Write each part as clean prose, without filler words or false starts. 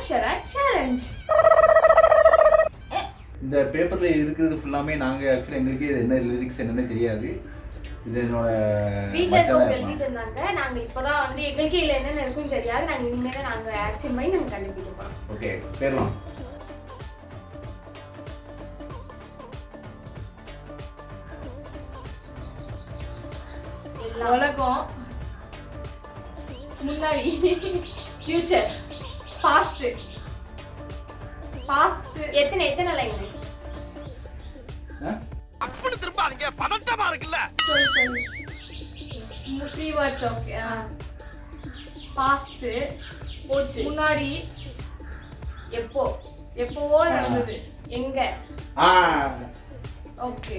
ஷராட் challenge. இந்த பேப்பர்ல இருக்கிறது ஃபுல்லாமே நாங்க ஆக்சுவலி எங்களுக்கு இது என்ன லிரிக்ஸ் என்னன்னு தெரியாது. இது என்னோட வீட்ல இருக்கவங்க எழுதி தந்தாங்க. நாங்க இப்போதான் வந்து எங்களுக்கு இதுல என்னென்ன இருக்குன்னு தெரியாது. நாங்க இனிமே நாங்க ஆக்ஷன் பண்ணி நாங்க கண்டுபிடிக்க போறோம். ஓகே பேரலாம். உலகம், முன்னாடி, ஃபியூச்சர், பாஸ்ட். பாஸ்ட் எத்தனை லைன்? அப்படி திரும்பாதீங்க, பதட்டமா இருக்குல்ல. சொல்லு. 3 வேர்ட்ஸ். ஓகே. பாஸ்ட் போச்சு, முன்னாடி, எப்போ நடந்தது, எங்க. ஓகே.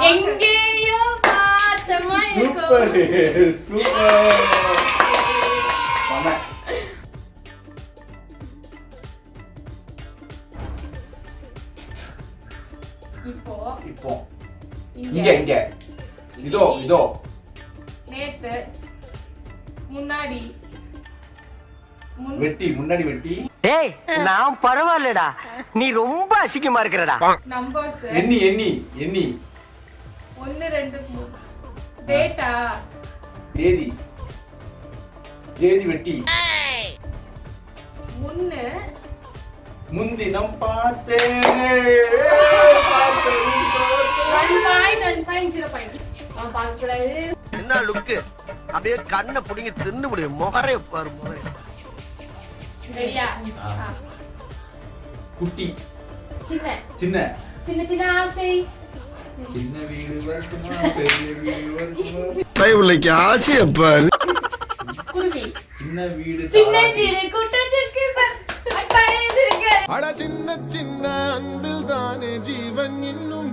எங்கேயோ பார்த்தமா சூப்பர் சூப்பர். இப்போ இங்க இதோ நேத்து, முன்னாடி வெட்டி. டேய் நான் பரவாயில்லடா, நீ ரொம்ப அசிங்கமா இருக்கறடா. நம்பர்ஸ் எண்ணி 1 2 3. டேட்டா தேதி வெட்டி. முன்தினம் பார்த்தேனே. 1.0. என்ன லுக், அப்படியே கண்ணை புடிங்க தின்னு முடியும். முகரே பாரு, முகரே. சரியா? குட்டி சின்ன ஆசை. சின்ன வீடு வரட்டுமா, பெரிய வீடு வரட்டுமா. டைவுலைக்கு ஆசைய பாரு. குருவி. சின்ன வீடு சின்ன கூட்டத்திற்கு அட்டாயத்திற்கு. அட சின்ன அன்பில் தானே ஜீவன் இன்னும்